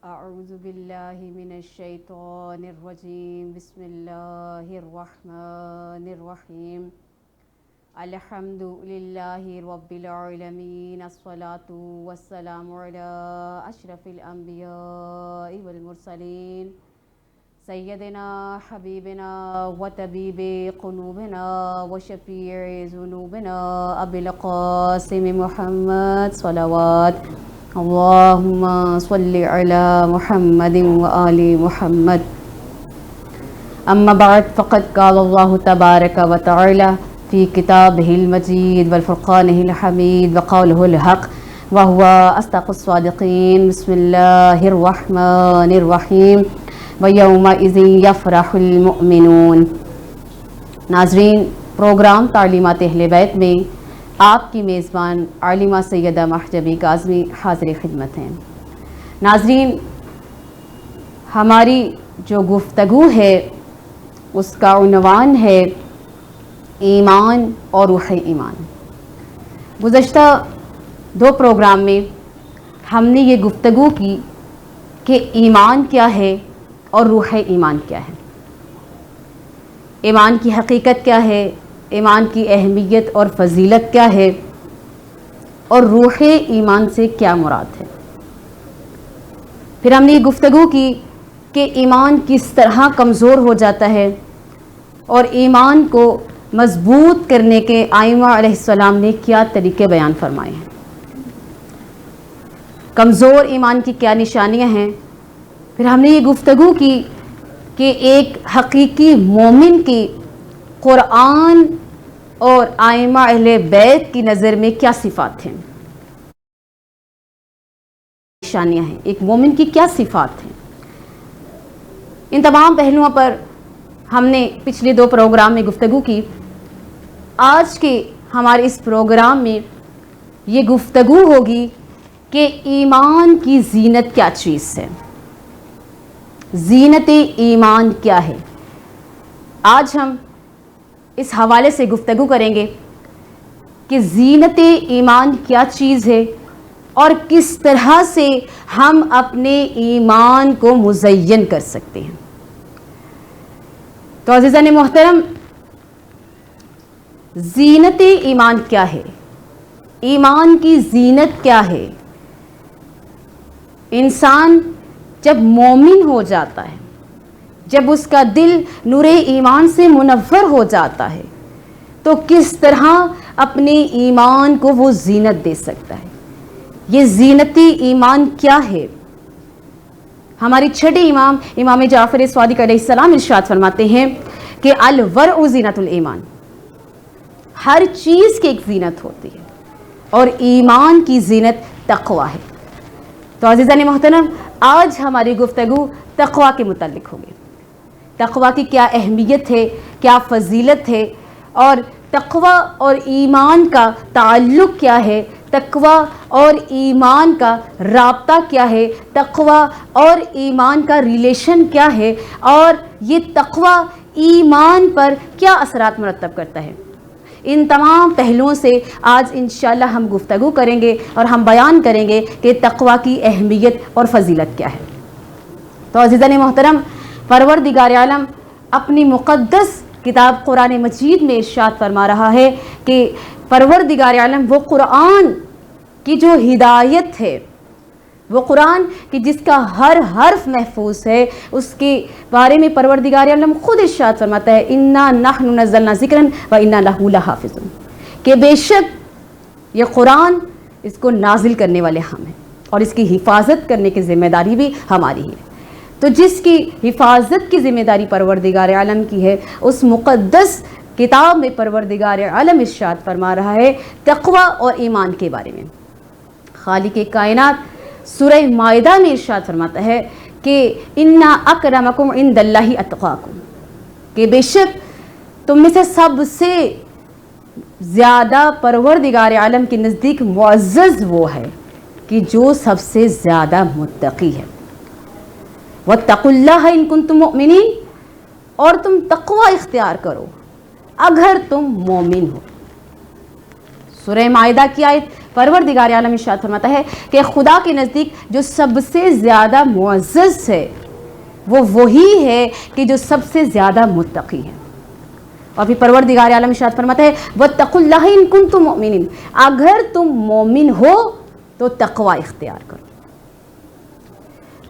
اعوذ باللہ من الشیطان الرجیم بسم اللہ الرحمن الرحیم الحمد للہ رب العالمین الصلاة والسلام علی اشرف الانبیاء والمرسلین سیدنا حبیبنا و طبیب قلوبنا و شفیع ذنوبنا ابی القاسم محمد صلوات اللہم صلی علی محمد و آل محمد اما بعد فقد قال اللہ تبارک و تعالی فی کتابہ المجید والفرقانہ الحمید وقولہ الحق وہو اصدق الصادقین بسم اللہ الرحمن الرحیم ویومئذ یفرح المؤمنون۔ ناظرین، پروگرام تعلیمات اہل بیت میں آپ کی میزبان عالمہ سیدہ محجبی کاظمی حاضر خدمت ہیں۔ ناظرین، ہماری جو گفتگو ہے اس کا عنوان ہے ایمان اور روح ایمان۔ گزشتہ 2 پروگرام میں ہم نے یہ گفتگو کی کہ ایمان کیا ہے اور روح ایمان کیا ہے، ایمان کی حقیقت کیا ہے، ایمان کی اہمیت اور فضیلت کیا ہے، اور روح ایمان سے کیا مراد ہے۔ پھر ہم نے یہ گفتگو کی کہ ایمان کس طرح کمزور ہو جاتا ہے اور ایمان کو مضبوط کرنے کے ائمہ علیہ السلام نے کیا طریقے بیان فرمائے ہیں، کمزور ایمان کی کیا نشانیاں ہیں۔ پھر ہم نے یہ گفتگو کی کہ ایک حقیقی مومن کی قرآن اور ائمہ اہل بیت کی نظر میں کیا صفات ہیں، نشانیاں ہیں، ایک مومن کی کیا صفات ہیں۔ ان تمام پہلوؤں پر ہم نے پچھلے 2 پروگرام میں گفتگو کی۔ آج کے ہمارے اس پروگرام میں یہ گفتگو ہوگی کہ ایمان کی زینت کیا چیز ہے، زینت ایمان کیا ہے۔ آج ہم اس حوالے سے گفتگو کریں گے کہ زینت ایمان کیا چیز ہے اور کس طرح سے ہم اپنے ایمان کو مزین کر سکتے ہیں۔ تو عزیزان محترم، زینت ایمان کیا ہے، ایمان کی زینت کیا ہے۔ انسان جب مومن ہو جاتا ہے، جب اس کا دل نور ایمان سے منور ہو جاتا ہے، تو کس طرح اپنے ایمان کو وہ زینت دے سکتا ہے۔ یہ زینتی ایمان کیا ہے؟ ہماری چھٹے امام امام جعفر صادق علیہ السلام ارشاد فرماتے ہیں کہ الورع زینت الایمان، ہر چیز کی ایک زینت ہوتی ہے اور ایمان کی زینت تقوی ہے۔ تو عزیزان محترم، آج ہماری گفتگو تقوی کے متعلق ہوگی۔ تقوی کی کیا اہمیت ہے، کیا فضیلت ہے، اور تقوی اور ایمان کا تعلق کیا ہے، تقوی اور ایمان کا رابطہ کیا ہے، تقوی اور ایمان کا ریلیشن کیا ہے، اور یہ تقوی ایمان پر کیا اثرات مرتب کرتا ہے۔ ان تمام پہلوؤں سے آج انشاءاللہ ہم گفتگو کریں گے اور ہم بیان کریں گے کہ تقوی کی اہمیت اور فضیلت کیا ہے۔ تو عزیزان محترم، پروردگار عالم اپنی مقدس کتاب قرآن مجید میں ارشاد فرما رہا ہے کہ پروردگار عالم وہ قرآن کی جو ہدایت ہے، وہ قرآن کی جس کا ہر حرف محفوظ ہے، اس کے بارے میں پروردگار عالم خود ارشاد فرماتا ہے انا نحن نزلنا ذکرا و انا لہ لحافظون، کہ بے شک یہ قرآن، اس کو نازل کرنے والے ہم ہیں اور اس کی حفاظت کرنے کی ذمہ داری بھی ہماری ہے۔ تو جس کی حفاظت کی ذمہ داری پروردگار عالم کی ہے، اس مقدس کتاب میں پروردگار عالم ارشاد فرما رہا ہے تقوی اور ایمان کے بارے میں۔ خالق کائنات سورہ مائدہ میں ارشاد فرماتا ہے کہ انا اکرمکم عند اللہ اتقاکم، کہ بے شک تم میں سے سب سے زیادہ پروردگار عالم کے نزدیک معزز وہ ہے کہ جو سب سے زیادہ متقی ہے۔ واتقوا اللہ ان کنتم مؤمنین، اور تم تقوی اختیار کرو اگر تم مومن ہو۔ سورہ مائدہ کی آیت پروردگار عالم ارشاد فرماتا ہے کہ خدا کے نزدیک جو سب سے زیادہ معزز ہے وہ وہی ہے کہ جو سب سے زیادہ متقی ہے. اور پھر پروردگار عالم ارشاد فرماتا ہے واتقوا اللہ ان کنتم مؤمنین، اگر تم مومن ہو تو تقوی اختیار کرو.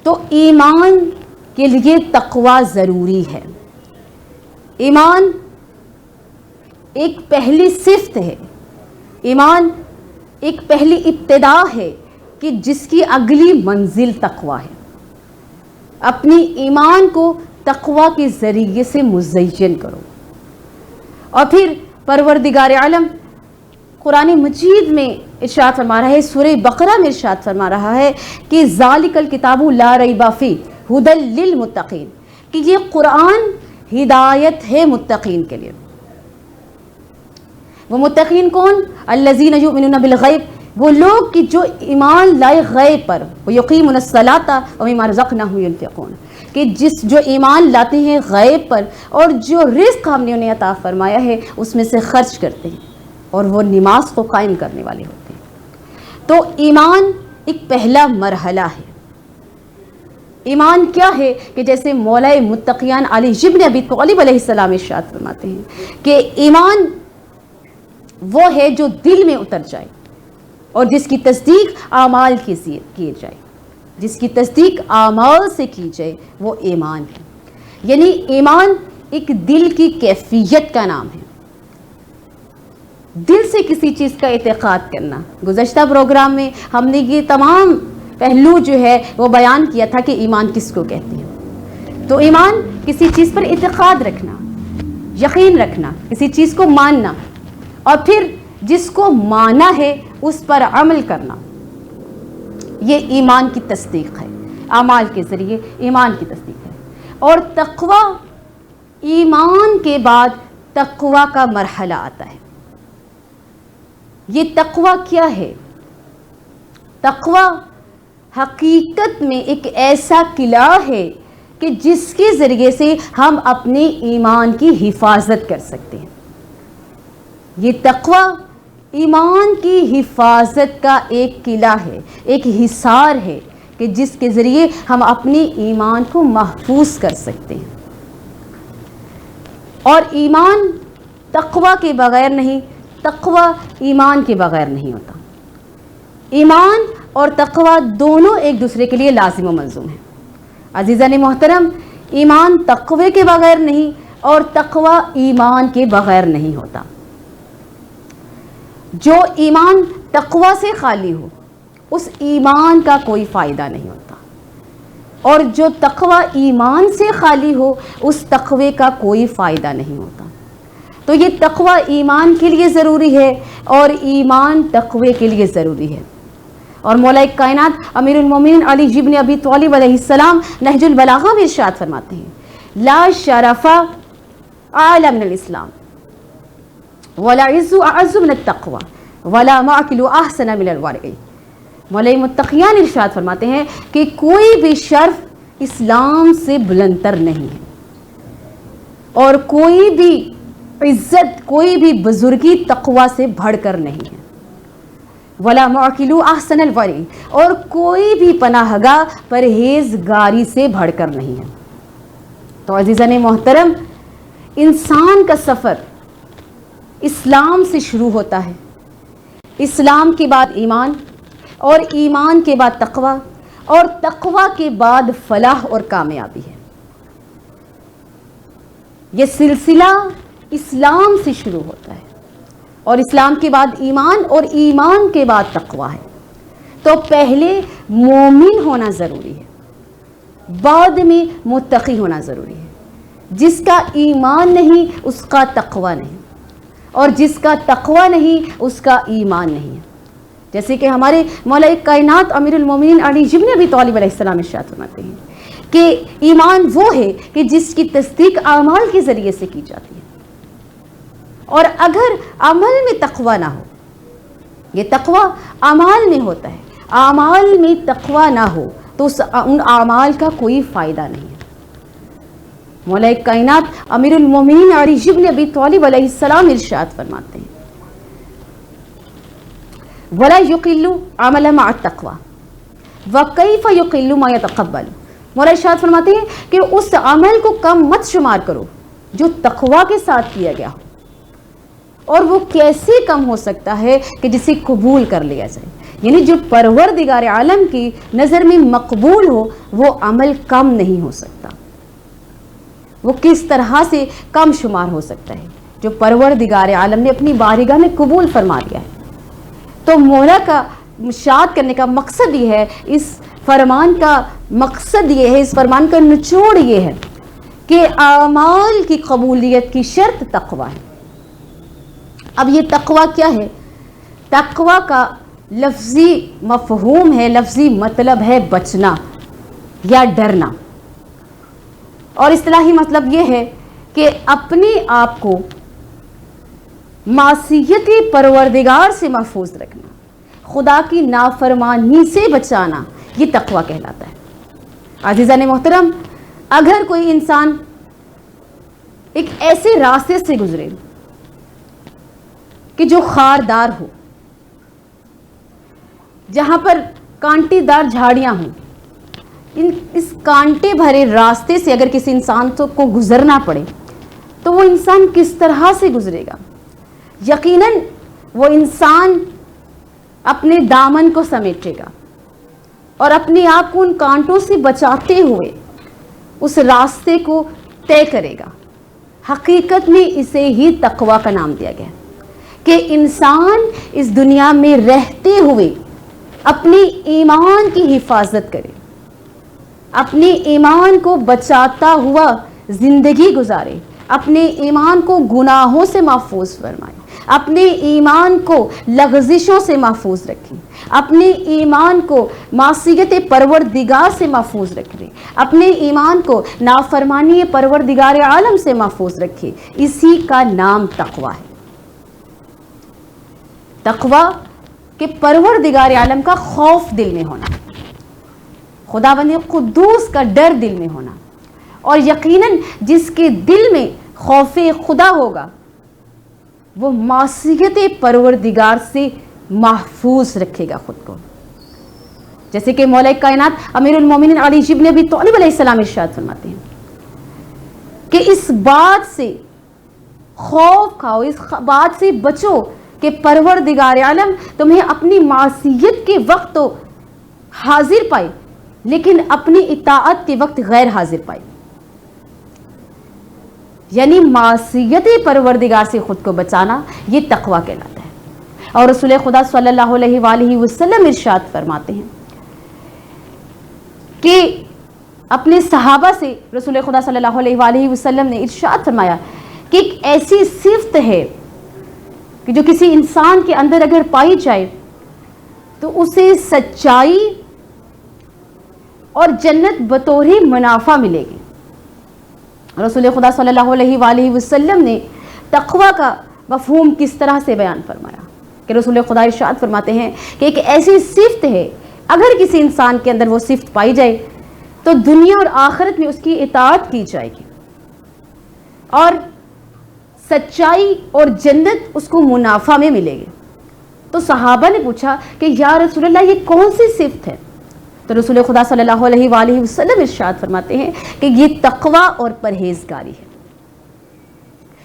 تو ایمان کے لیے تقوی ضروری ہے. ایمان ایک پہلی صفت ہے، ایمان ایک پہلی ابتدا ہے کہ جس کی اگلی منزل تقوی ہے. اپنی ایمان کو تقوی کے ذریعے سے مزین کرو. اور پھر پروردگار عالم قرآن مجید میں ارشاد فرما رہا ہے، سورہ بقرہ میں ارشاد فرما رہا ہے کہ ذالک الکتاب لا ریب فیہ ھدی للمتقین، کہ یہ قرآن ہدایت ہے متقین کے لیے. وہ متقین کون؟ الذین یؤمنون بالغیب، وہ لوگ کہ جو ایمان لائے غیب پر، ویقیمون الصلاۃ ومما رزقناہم ینفقون، کہ جو ایمان لاتے ہیں غیب پر اور جو رزق ہم نے انہیں عطا فرمایا ہے اس میں سے خرچ کرتے ہیں اور وہ نماز کو قائم کرنے والے ہوتے ہیں. تو ایمان ایک پہلا مرحلہ ہے. ایمان کیا ہے کہ جیسے مولا متقیان علی ابن ابی طالب علیہ السلام ارشاد فرماتے ہیں کہ ایمان وہ ہے جو دل میں اتر جائے اور جس کی تصدیق اعمال کی جائے، جس کی تصدیق اعمال سے کی جائے وہ ایمان ہے. یعنی ایمان ایک دل کی کیفیت کا نام ہے. دل سے کسی چیز کا اعتقاد کرنا. گزشتہ پروگرام میں ہم نے یہ تمام پہلو جو ہے وہ بیان کیا تھا کہ ایمان کس کو کہتے ہیں. تو ایمان کسی چیز پر اعتقاد رکھنا، یقین رکھنا، کسی چیز کو ماننا، اور پھر جس کو مانا ہے اس پر عمل کرنا، یہ ایمان کی تصدیق ہے. اعمال کے ذریعے ایمان کی تصدیق ہے. اور تقوی، ایمان کے بعد تقوی کا مرحلہ آتا ہے. یہ تقوی کیا ہے؟ تقوی حقیقت میں ایک ایسا قلعہ ہے کہ جس کے ذریعے سے ہم اپنے ایمان کی حفاظت کر سکتے ہیں. یہ تقوی ایمان کی حفاظت کا ایک قلعہ ہے، ایک حصار ہے کہ جس کے ذریعے ہم اپنے ایمان کو محفوظ کر سکتے ہیں. اور ایمان تقوی کے بغیر نہیں، تقوی ایمان کے بغیر نہیں ہوتا. ایمان اور تقوی دونوں ایک دوسرے کے لیے لازم و ملزوم ہیں. عزیزان محترم، ایمان تقوی کے بغیر نہیں اور تقوی ایمان کے بغیر نہیں ہوتا. جو ایمان تقوی سے خالی ہو اس ایمان کا کوئی فائدہ نہیں ہوتا، اور جو تقوی ایمان سے خالی ہو اس تقوی کا کوئی فائدہ نہیں ہوتا. تو یہ تقوی ایمان کے لیے ضروری ہے اور ایمان تقوی کے لیے ضروری ہے. اور مولا کائنات امیر المومنین علی ابن ابی طالب علیہ السلام نہج البلاغہ میں ارشاد فرماتے ہیں لا شرف اعلی من الاسلام ولا عز اعز من التقوی ولا معقل احسن من الورع. مولا متقیان ارشاد فرماتے ہیں کہ کوئی بھی شرف اسلام سے بلندتر نہیں ہے اور کوئی بھی عزت، کوئی بھی بزرگی تقوی سے بڑھ کر نہیں ہے. ولا معقل احسن الورع، اور کوئی بھی پناہ گاہ پرہیزگاری سے بڑھ کر نہیں ہے. تو عزیزان محترم، انسان کا سفر اسلام سے شروع ہوتا ہے. اسلام کے بعد ایمان، اور ایمان کے بعد تقوی، اور تقوی کے بعد فلاح اور کامیابی ہے. یہ سلسلہ اسلام سے شروع ہوتا ہے اور اسلام کے بعد ایمان اور ایمان کے بعد تقوی ہے. تو پہلے مومن ہونا ضروری ہے، بعد میں متقی ہونا ضروری ہے. جس کا ایمان نہیں اس کا تقوی نہیں، اور جس کا تقوی نہیں اس کا ایمان نہیں ہے. جیسے کہ ہمارے مولا کائنات امیر المومنین علی ابن ابی طالب علیہ السلام ارشاد فرماتے ہیں کہ ایمان وہ ہے کہ جس کی تصدیق اعمال کے ذریعے سے کی جاتی ہے. اور اگر عمل میں تقوی نہ ہو، یہ تقوی اعمال میں ہوتا ہے، اعمال میں تقوی نہ ہو تو ان اعمال کا کوئی فائدہ نہیں ہے. مولا کائنات امیر المومنین علی ابن ابی طالب علیہ السلام ارشاد فرماتے ہیں ولا یقل عمل مع التقوی وکیف یقل ما یتقبل. مولا ارشاد فرماتے ہیں کہ اس عمل کو کم مت شمار کرو جو تقوی کے ساتھ کیا گیا ہو، اور وہ کیسے کم ہو سکتا ہے کہ جسے قبول کر لیا جائے. یعنی جو پروردگار عالم کی نظر میں مقبول ہو وہ عمل کم نہیں ہو سکتا. وہ کس طرح سے کم شمار ہو سکتا ہے جو پروردگار عالم نے اپنی بارگاہ میں قبول فرما لیا ہے. تو مولا کا مشاہد کرنے کا مقصد یہ ہے، اس فرمان کا مقصد یہ ہے، اس فرمان کا نچوڑ یہ ہے کہ اعمال کی قبولیت کی شرط تقوی ہے. اب یہ تقوی کیا ہے؟ تقوی کا لفظی مفہوم ہے، لفظی مطلب ہے بچنا یا ڈرنا، اور اصطلاحی مطلب یہ ہے کہ اپنے آپ کو معصیت پروردگار سے محفوظ رکھنا، خدا کی نافرمانی سے بچانا، یہ تقوی کہلاتا ہے. عزیزان محترم، اگر کوئی انسان ایک ایسے راستے سے گزرے کہ جو خاردار ہو، جہاں پر کانٹے دار جھاڑیاں ہوں، اس کانٹے بھرے راستے سے اگر کسی انسان کو گزرنا پڑے تو وہ انسان کس طرح سے گزرے گا؟ یقیناً وہ انسان اپنے دامن کو سمیٹے گا اور اپنے آپ کو ان کانٹوں سے بچاتے ہوئے اس راستے کو طے کرے گا. حقیقت میں اسے ہی تقوی کا نام دیا گیا کہ انسان اس دنیا میں رہتے ہوئے اپنے ایمان کی حفاظت کرے، اپنے ایمان کو بچاتا ہوا زندگی گزارے، اپنے ایمان کو گناہوں سے محفوظ فرمائے، اپنے ایمان کو لغزشوں سے محفوظ رکھیں، اپنے ایمان کو معصیت پروردگار سے محفوظ رکھیں، اپنے ایمان کو نافرمانی پروردگار عالم سے محفوظ رکھیں. اسی کا نام تقوی ہے. تقوی کہ پروردگار عالم کا خوف دل میں ہونا، خداوند قدوس کا ڈر دل میں ہونا، اور یقیناً جس کے دل میں خوف خدا ہوگا وہ معصیت پروردگار سے محفوظ رکھے گا خود کو. جیسے کہ مولا کائنات امیر المومنین علی بن ابی طالب علیہ السلام ارشاد فرماتے ہیں کہ اس بات سے خوف کھاؤ، اس بات سے بچو کہ پروردگار عالم تمہیں اپنی معصیت کے وقت تو حاضر پائے لیکن اپنی اطاعت کے وقت غیر حاضر پائے. یعنی معصیت پروردگار سے خود کو بچانا یہ تقوی کہلاتا ہے. اور رسول خدا صلی اللہ علیہ وآلہ وسلم ارشاد فرماتے ہیں کہ اپنے صحابہ سے رسول خدا صلی اللہ علیہ وآلہ وسلم نے ارشاد فرمایا کہ ایک ایسی صفت ہے کہ جو کسی انسان کے اندر اگر پائی جائے تو اسے سچائی اور جنت بطور منافع ملے گی. رسول خدا صلی اللہ علیہ وآلہ وسلم نے تقوی کا مفہوم کس طرح سے بیان فرمایا کہ رسول خدا ارشاد فرماتے ہیں کہ ایک ایسی صفت ہے اگر کسی انسان کے اندر وہ صفت پائی جائے تو دنیا اور آخرت میں اس کی اطاعت کی جائے گی اور سچائی اور جنت اس کو منافع میں ملے گی. تو صحابہ نے پوچھا کہ یا رسول اللہ یہ کون سی صفت ہے؟ تو رسول خدا صلی اللہ علیہ وآلہ وسلم ارشاد فرماتے ہیں کہ یہ تقوی اور پرہیزگاری ہے،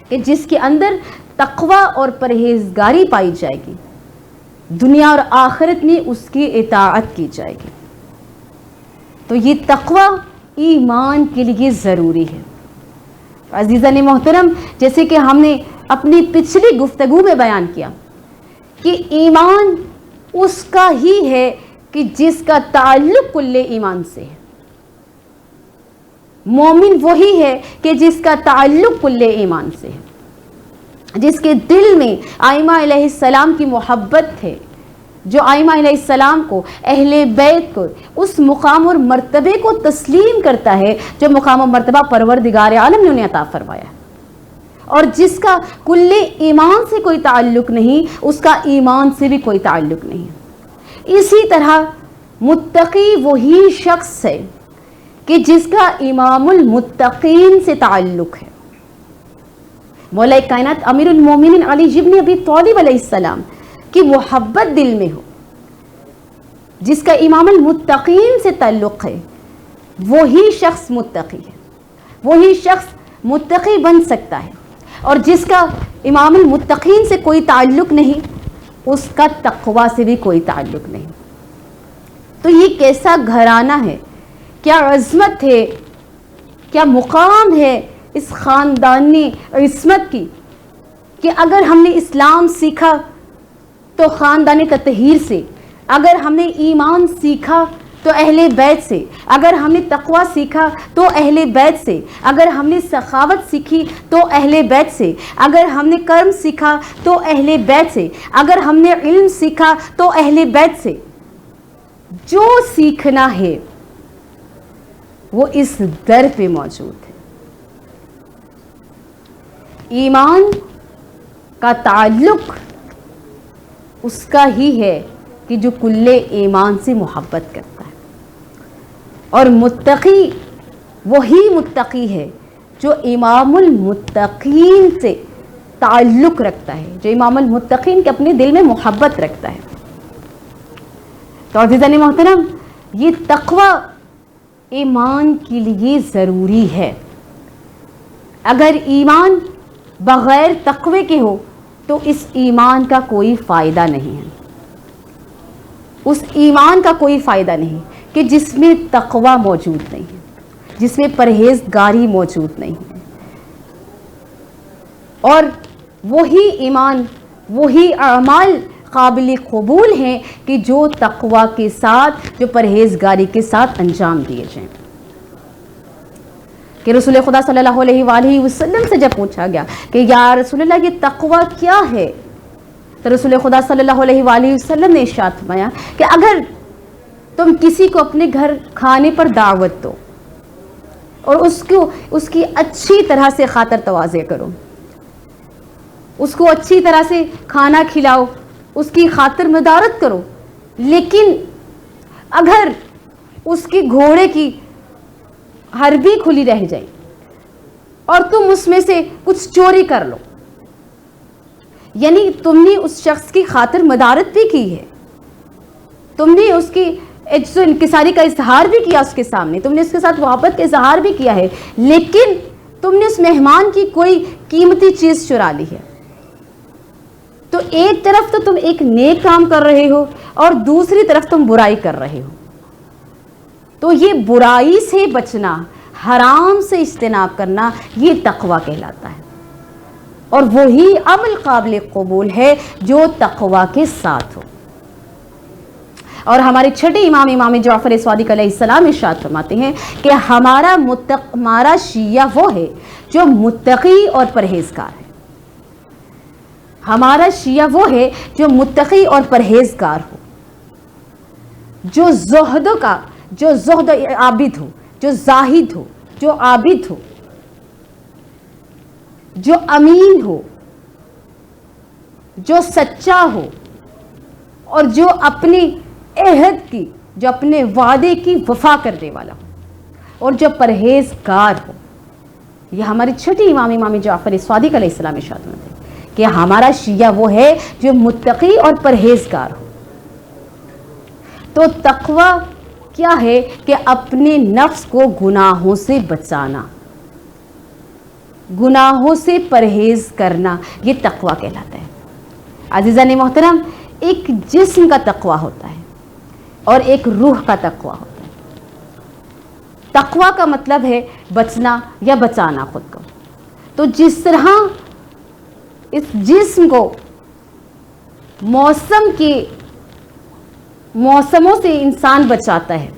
کہ جس کے اندر تقوی اور پرہیزگاری پائی جائے گی دنیا اور آخرت میں اس کی اطاعت کی جائے گی. تو یہ تقوی ایمان کے لیے ضروری ہے. عزیزان محترم، جیسے کہ ہم نے اپنی پچھلی گفتگو میں بیان کیا کہ ایمان اس کا ہی ہے کہ جس کا تعلق کل ایمان سے ہے. مومن وہی ہے کہ جس کا تعلق کل ایمان سے ہے، جس کے دل میں ائمہ علیہ السلام کی محبت ہے، جو ائمہ علیہ السلام کو، اہل بیت کو اس مقام اور مرتبے کو تسلیم کرتا ہے جو مقام و مرتبہ پروردگار عالم نے انہیں عطا فرمایا ہے، اور جس کا کل ایمان سے کوئی تعلق نہیں اس کا ایمان سے بھی کوئی تعلق نہیں. اسی طرح متقی وہی شخص ہے کہ جس کا امام المتقین سے تعلق ہے. مولا کائنات امیر المومنین علی بن ابی طالب علیہ السلام کی محبت دل میں ہو، جس کا امام المتقین سے تعلق ہے، وہی شخص متقی ہے، وہی شخص متقی بن سکتا ہے. اور جس کا امام المتقین سے کوئی تعلق نہیں، اس کا تقوی سے بھی کوئی تعلق نہیں. تو یہ کیسا گھرانہ ہے، کیا عظمت ہے، کیا مقام ہے اس خاندانی عصمت کی، کہ اگر ہم نے اسلام سیکھا تو خاندانی تطہیر سے، اگر ہم نے ایمان سیکھا تو اہل بیت سے، اگر ہم نے تقوی سیکھا تو اہل بیت سے، اگر ہم نے سخاوت سیکھی تو اہل بیت سے، اگر ہم نے کرم سیکھا تو اہل بیت سے، اگر ہم نے علم سیکھا تو اہل بیت سے. جو سیکھنا ہے وہ اس در پہ موجود ہے. ایمان کا تعلق اس کا ہی ہے کہ جو کل ایمان سے محبت کرتا ہے. اور متقی وہی متقی ہے جو امام المتقین سے تعلق رکھتا ہے، جو امام المتقین کے اپنے دل میں محبت رکھتا ہے. تو عزیزان محترم، یہ تقوی ایمان کے لیے ضروری ہے. اگر ایمان بغیر تقوی کے ہو تو اس ایمان کا کوئی فائدہ نہیں ہے. اس ایمان کا کوئی فائدہ نہیں کہ جس میں تقوی موجود نہیں ہے، جس میں پرہیزگاری موجود نہیں ہے. اور وہی ایمان، وہی اعمال قابل قبول ہیں کہ جو تقوی کے ساتھ، جو پرہیزگاری کے ساتھ انجام دیے جائیں. کہ رسول خدا صلی اللہ علیہ وآلہ وسلم سے جب پوچھا گیا کہ یا رسول اللہ یہ تقوی کیا ہے، تو رسول خدا صلی اللہ علیہ وآلہ وسلم نے ارشاد فرمایا کہ اگر تم کسی کو اپنے گھر کھانے پر دعوت دو اور اس کی اچھی طرح سے خاطر تواضع کرو، اس کو اچھی طرح سے کھانا کھلاؤ، اس کی خاطر مدارت کرو، لیکن اگر اس کے گھوڑے کی ہربی کھلی رہ جائے اور تم اس میں سے کچھ چوری کر لو، یعنی تم نے اس شخص کی خاطر مدارت بھی کی ہے، تم نے اس کی انکساری کا اظہار بھی کیا، اس کے سامنے تم نے اس کے ساتھ محبت کا اظہار بھی کیا ہے، لیکن تم نے اس مہمان کی کوئی قیمتی چیز چرا لی ہے، تو ایک طرف تو تم ایک نیک کام کر رہے ہو اور دوسری طرف تم برائی کر رہے ہو. تو یہ برائی سے بچنا، حرام سے اجتناب کرنا، یہ تقوی کہلاتا ہے. اور وہی عمل قابل قبول ہے جو تقوی کے ساتھ ہو. اور ہمارے چھٹے امام جعفر صادق علیہ السلام ارشاد فرماتے ہیں کہ ہمارا شیعہ وہ ہے جو متقی اور پرہیزگار ہے. ہمارا شیعہ وہ ہے جو متقی اور پرہیزگار ہو، جو زہد عابد ہو، جو زاہد ہو، جو عابد ہو، جو امین ہو، جو سچا ہو، اور جو اپنے عہد کی، جو اپنے وعدے کی وفا کرنے والا ہو، اور جو پرہیزگار ہو. یہ ہماری چھٹی امام جعفر صادق علیہ السلام ارشاد فرماتے ہیں کہ ہمارا شیعہ وہ ہے جو متقی اور پرہیزگار ہو. تو تقوی کیا ہے کہ اپنے نفس کو گناہوں سے بچانا، گناہوں سے پرہیز کرنا، یہ تقوی کہلاتا ہے. عزیزان محترم، ایک جسم کا تقوی ہوتا ہے اور ایک روح کا تقوی ہوتا ہے. تقوی کا مطلب ہے بچنا یا بچانا خود کو. تو جس طرح اس جسم کو موسموں سے انسان بچاتا ہے،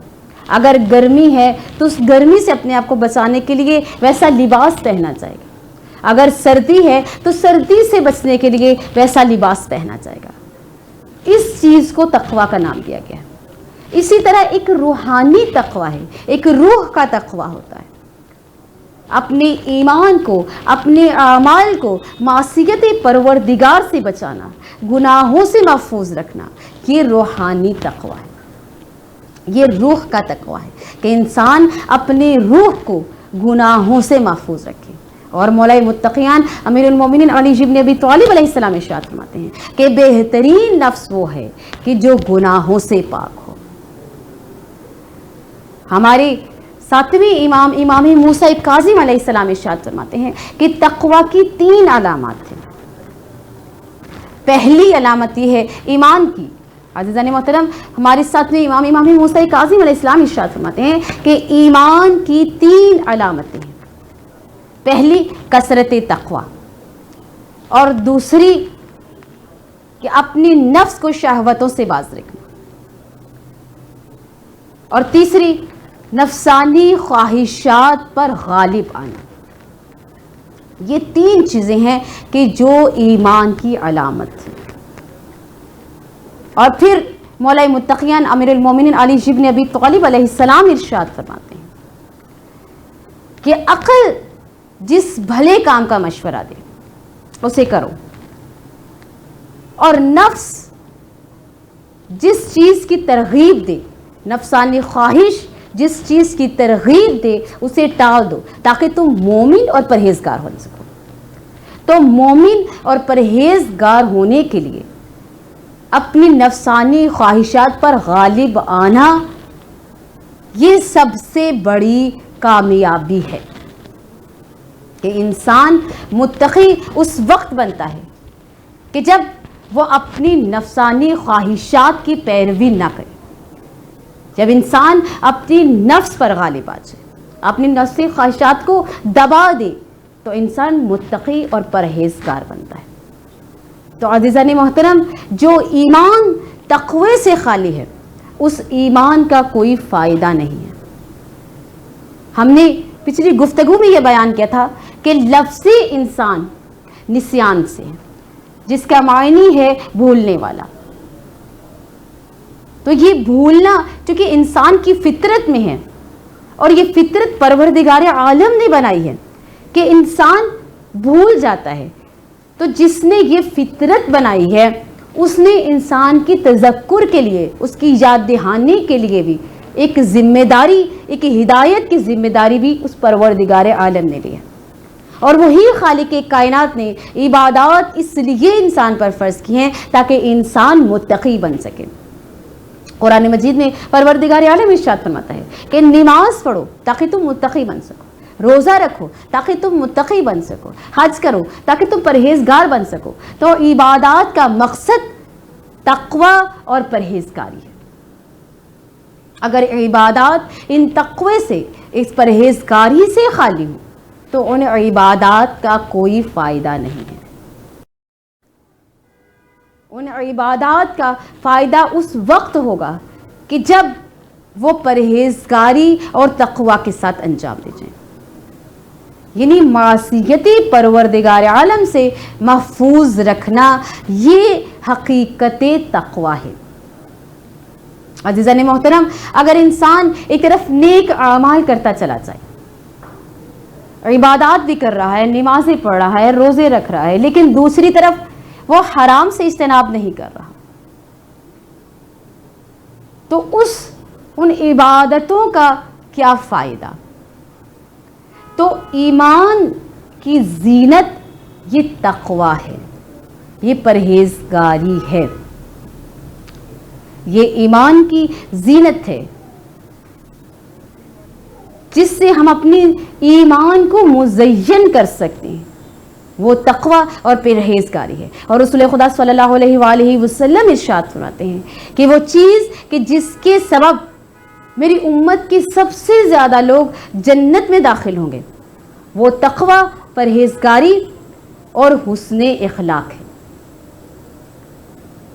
اگر گرمی ہے تو اس گرمی سے اپنے آپ کو بچانے کے لیے ویسا لباس پہننا چاہے گا، اگر سردی ہے تو سردی سے بچنے کے لیے ویسا لباس پہننا چاہے گا. اس چیز کو تقوی کا نام دیا گیا ہے. اسی طرح ایک روحانی تقوی ہے، ایک روح کا تقوی ہوتا ہے. اپنے ایمان کو، اپنے اعمال کو معصیت پروردگار سے بچانا، گناہوں سے محفوظ رکھنا، یہ روحانی تقوی ہے. یہ روح کا تقوی ہے کہ انسان اپنے روح کو گناہوں سے محفوظ رکھے، اور مولا متقیان امیر المومنین علی بن ابی طالب علیہ السلام ارشاد فرماتے ہیں کہ بہترین نفس وہ ہے کہ جو گناہوں سے پاک ہو۔ ہمارے ساتویں امام موسیٰ کاظم علیہ السلام ارشاد فرماتے ہیں کہ تقوی کی 3 علامات ہیں۔ پہلی علامت یہ ہے ایمان کی۔ عزیزان محترم، ہمارے ساتویں امام موسیٰ کاظم علیہ السلام ارشاد فرماتے ہیں کہ ایمان کی 3 علامتیں ہیں۔ پہلی کثرت تقوی، اور دوسری کہ اپنی نفس کو شہوتوں سے باز رکھنا، اور تیسری نفسانی خواہشات پر غالب آنا۔ یہ 3 چیزیں ہیں کہ جو ایمان کی علامت ہے۔ اور پھر مولا متقیان امیر المومنین علی بن ابی طالب علیہ السلام ارشاد فرماتے ہیں کہ عقل جس بھلے کام کا مشورہ دے اسے کرو، اور نفس جس چیز کی ترغیب دے، نفسانی خواہش جس چیز کی ترغیب دے اسے ٹال دو تاکہ تم مومن اور پرہیزگار ہو سکو۔ تو مومن اور پرہیزگار ہونے کے لیے اپنی نفسانی خواہشات پر غالب آنا یہ سب سے بڑی کامیابی ہے کہ انسان متقی اس وقت بنتا ہے کہ جب وہ اپنی نفسانی خواہشات کی پیروی نہ کرے، جب انسان اپنی نفس پر غالب آ جائے، اپنی نفسی خواہشات کو دبا دے، تو انسان متقی اور پرہیزگار بنتا ہے۔ تو عزیزان محترم، جو ایمان تقوی سے خالی ہے اس ایمان کا کوئی فائدہ نہیں ہے۔ ہم نے پچھلی گفتگو میں یہ بیان کیا تھا کہ لفظی انسان نسیان سے ہے، جس کا معنی ہے بھولنے والا۔ تو یہ بھولنا چونکہ انسان کی فطرت میں ہے، اور یہ فطرت پروردگار عالم نے بنائی ہے کہ انسان بھول جاتا ہے، تو جس نے یہ فطرت بنائی ہے اس نے انسان کی تذکر کے لیے، اس کی یاد دہانی کے لیے بھی ایک ذمہ داری، ایک ہدایت کی ذمہ داری بھی اس پروردگار عالم نے لی ہے۔ اور وہی خالق کائنات نے عبادات اس لیے انسان پر فرض کی ہیں تاکہ انسان متقی بن سکے۔ قرآن مجید میں پروردگار عالم ارشاد فرماتا ہے کہ نماز پڑھو تاکہ تم متقی بن سکو، روزہ رکھو تاکہ تم متقی بن سکو، حج کرو تاکہ تم پرہیزگار بن سکو۔ تو عبادات کا مقصد تقوی اور پرہیزگاری ہے۔ اگر عبادات ان تقوی سے، اس پرہیزگاری سے خالی ہوں تو ان عبادات کا کوئی فائدہ نہیں ہے۔ ان عبادات کا فائدہ اس وقت ہوگا کہ جب وہ پرہیزگاری اور تقوی کے ساتھ انجام دے جائیں، یعنی معصیتی پروردگار عالم سے محفوظ رکھنا، یہ حقیقت تقوی ہے۔ عزیزان محترم، اگر انسان ایک طرف نیک اعمال کرتا چلا جائے، عبادات بھی کر رہا ہے، نمازیں پڑھ رہا ہے، روزے رکھ رہا ہے، لیکن دوسری طرف وہ حرام سے اجتناب نہیں کر رہا، تو ان عبادتوں کا کیا فائدہ؟ تو ایمان کی زینت یہ تقوی ہے، یہ پرہیزگاری ہے، یہ ایمان کی زینت ہے جس سے ہم اپنی ایمان کو مزین کر سکتے ہیں، وہ تقوی اور پرہیزگاری ہے۔ اور رسول خدا صلی اللہ علیہ وآلہ وسلم ارشاد فرماتے ہیں کہ وہ چیز کہ جس کے سبب میری امت کے سب سے زیادہ لوگ جنت میں داخل ہوں گے، وہ تقوی، پرہیزگاری اور حسن اخلاق ہے۔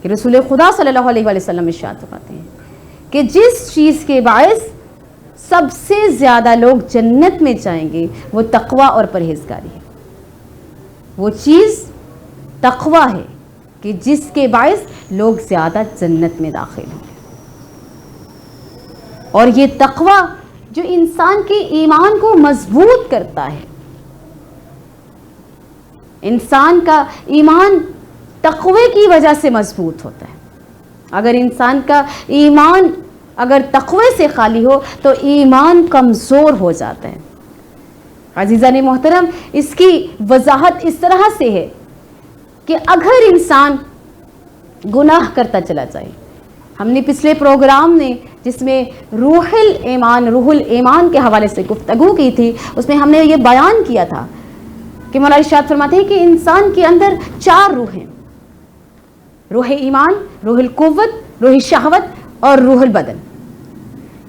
کہ رسول خدا صلی اللہ علیہ وآلہ وسلم ارشاد فرماتے ہیں کہ جس چیز کے باعث سب سے زیادہ لوگ جنت میں جائیں گے وہ تقوی اور پرہیزگاری ہے۔ وہ چیز تقوی ہے کہ جس کے باعث لوگ زیادہ جنت میں داخل ہوں گے۔ اور یہ تقوی جو انسان کے ایمان کو مضبوط کرتا ہے، انسان کا ایمان تقوی کی وجہ سے مضبوط ہوتا ہے۔ اگر انسان کا ایمان اگر تقوی سے خالی ہو تو ایمان کمزور ہو جاتا ہے، عزیزان محترم، اس کی وضاحت اس طرح سے ہے کہ اگر انسان گناہ کرتا چلا جائے، ہم نے پچھلے پروگرام میں جس میں روح الایمان کے حوالے سے گفتگو کی تھی، اس میں ہم نے یہ بیان کیا تھا کہ مولا ارشاد فرماتے ہیں کہ انسان کے اندر 4 روح ہیں: روح ایمان، روح القوت، روح شہوت اور روح البدن۔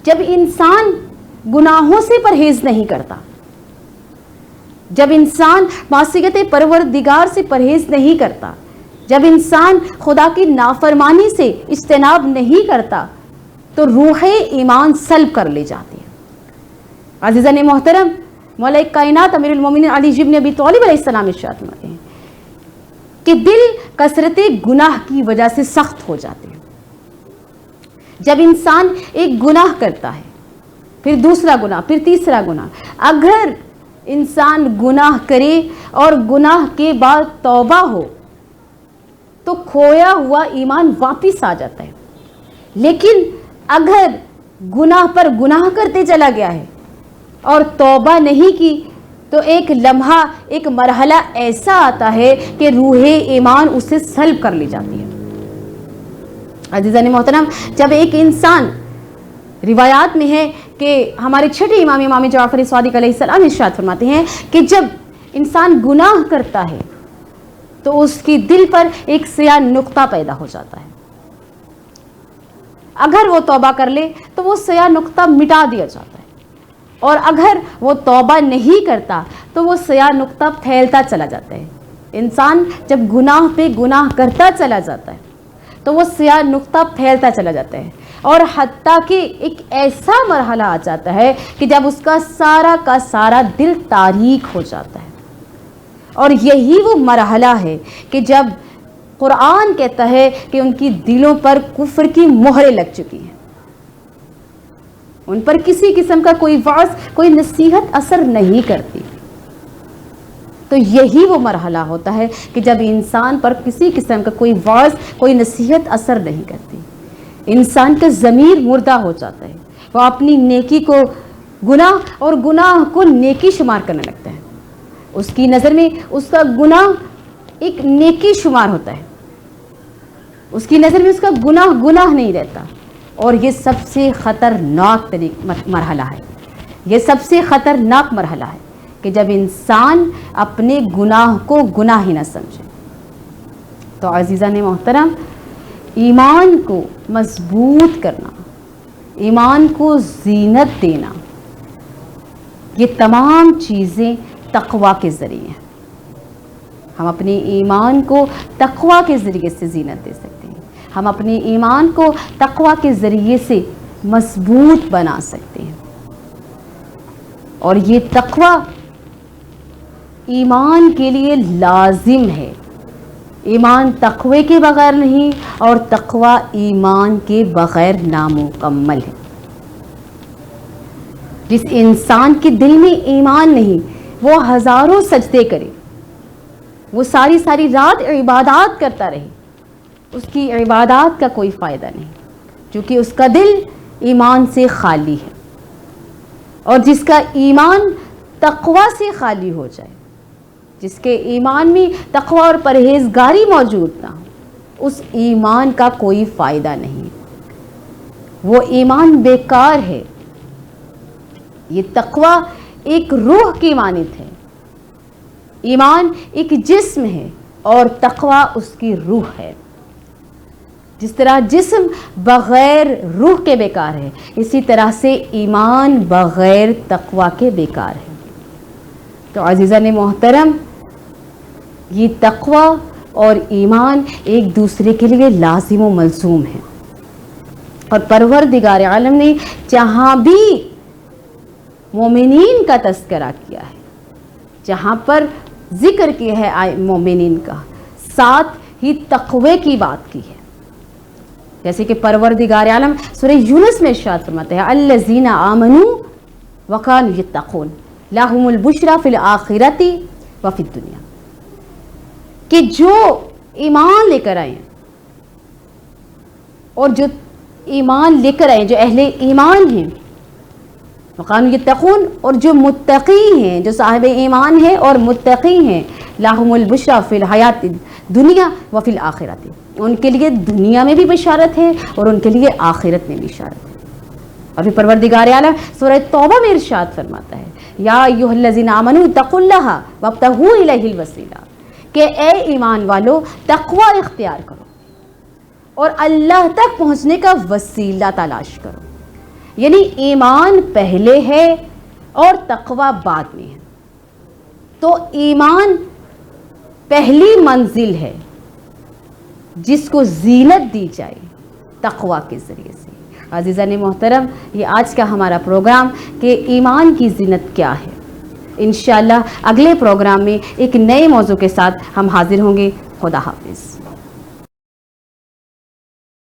جب انسان گناہوں سے پرہیز نہیں کرتا، جب انسان معصیت پروردگار سے پرہیز نہیں کرتا، جب انسان خدا کی نافرمانی سے اجتناب نہیں کرتا، تو روح ایمان سلب کر لی جاتی ہے۔ عزیزان محترم، مولا کائنات امیر المومنین علی بن ابی طالب علیہ السلام ارشاد فرماتے ہیں کہ دل کثرت گناہ کی وجہ سے سخت ہو جاتے ہیں۔ جب انسان ایک گناہ کرتا ہے، پھر دوسرا گناہ، پھر تیسرا گناہ، اگر انسان گناہ کرے اور گناہ کے بعد توبہ ہو تو کھویا ہوا ایمان واپس آ جاتا ہے۔ لیکن اگر گناہ پر گناہ کرتے چلا گیا ہے اور توبہ نہیں کی تو ایک لمحہ، ایک مرحلہ ایسا آتا ہے کہ روح ایمان اسے سلب کر لی جاتی ہے۔ عزیزان محترم، جب ایک انسان، روایات میں ہے کہ ہمارے چھٹے امام جعفر صادق علیہ السلام ارشاد فرماتے ہیں کہ جب انسان گناہ کرتا ہے تو اس کی دل پر ایک سیاہ نقطہ پیدا ہو جاتا ہے۔ اگر وہ توبہ کر لے تو وہ سیاہ نقطہ مٹا دیا جاتا ہے، اور اگر وہ توبہ نہیں کرتا تو وہ سیاہ نقطہ پھیلتا چلا جاتا ہے۔ انسان جب گناہ پہ گناہ کرتا چلا جاتا ہے تو وہ سیاہ نقطہ پھیلتا چلا جاتا ہے، اور حتیٰ کہ ایک ایسا مرحلہ آ جاتا ہے کہ جب اس کا سارا دل تاریک ہو جاتا ہے۔ اور یہی وہ مرحلہ ہے کہ جب قرآن کہتا ہے کہ ان کی دلوں پر کفر کی مہریں لگ چکی ہیں، ان پر کسی قسم کا کوئی وعظ، کوئی نصیحت اثر نہیں کرتی۔ تو یہی وہ مرحلہ ہوتا ہے کہ جب انسان پر کسی قسم کا کوئی وعظ، کوئی نصیحت اثر نہیں کرتی، انسان کا ضمیر مردہ ہو جاتا ہے، وہ اپنی نیکی کو گناہ اور گناہ کو نیکی شمار کرنے لگتا ہے۔ اس کی نظر میں اس کا گناہ ایک نیکی شمار ہوتا ہے، اس کی نظر میں اس کا گناہ نہیں رہتا، اور یہ سب سے خطرناک مرحلہ ہے، یہ سب سے خطرناک مرحلہ ہے کہ جب انسان اپنے گناہ کو گناہ ہی نہ سمجھے۔ تو عزیزان محترم، ایمان کو مضبوط کرنا، ایمان کو زینت دینا، یہ تمام چیزیں تقوی کے ذریعے ہیں۔ ہم اپنے ایمان کو تقوی کے ذریعے سے زینت دے سکتے ہیں، ہم اپنے ایمان کو تقوی کے ذریعے سے مضبوط بنا سکتے ہیں، اور یہ تقوی ایمان کے لیے لازم ہے۔ ایمان تقوی کے بغیر نہیں، اور تقوی ایمان کے بغیر نامکمل ہے۔ جس انسان کے دل میں ایمان نہیں، وہ ہزاروں سجدے کرے، وہ ساری رات عبادات کرتا رہے، اس کی عبادات کا کوئی فائدہ نہیں، کیونکہ اس کا دل ایمان سے خالی ہے۔ اور جس کا ایمان تقوی سے خالی ہو جائے، جس کے ایمان میں تقوی اور پرہیزگاری موجود نہ ہو، اس ایمان کا کوئی فائدہ نہیں، وہ ایمان بیکار ہے۔ یہ تقوی ایک روح کی مانند ہے، ایمان ایک جسم ہے اور تقوی اس کی روح ہے۔ جس طرح جسم بغیر روح کے بیکار ہے، اسی طرح سے ایمان بغیر تقوی کے بیکار ہے۔ تو عزیزان محترم، یہ تقوی اور ایمان ایک دوسرے کے لیے لازم و ملزوم ہے، اور پروردگار عالم نے جہاں بھی مومنین کا تذکرہ کیا ہے، جہاں پر ذکر کیا ہے مومنین کا، ساتھ ہی تقوی کی بات کی ہے۔ جیسے کہ پروردگار عالم سورہ یونس میں ارشاد فرماتے ہیں، الذین آمنوا وکانوا یتقون لہم البشری فی الآخرۃ وفی الدنیا، کہ جو ایمان لے کر آئے ہیں، اور جو ایمان لے کر آئے ہیں، جو اہل ایمان ہیں، وقانوا یتقون، اور جو متقی ہیں، جو صاحب ایمان ہیں اور متقی ہیں، لہم البشریٰ فی الحیات دنیا و فی الآخرۃ، ان کے لیے دنیا میں بھی بشارت ہے اور ان کے لیے آخرت میں بھی بشارت ہے۔ اور پھر پروردگار عالم سورہ توبہ میں ارشاد فرماتا ہے یا ایھا الذین آمنوا اتقوا اللہ وابتغوا الیہ الوسیلہ، کہ اے ایمان والو تقوی اختیار کرو اور اللہ تک پہنچنے کا وسیلہ تلاش کرو، یعنی ایمان پہلے ہے اور تقوی بعد میں ہے۔ تو ایمان پہلی منزل ہے جس کو زینت دی جائے تقوی کے ذریعے سے۔ عزیزان محترم، یہ آج کا ہمارا پروگرام کہ ایمان کی زینت کیا ہے۔ انشاءاللہ اگلے پروگرام میں ایک نئے موضوع کے ساتھ ہم حاضر ہوں گے۔ خدا حافظ۔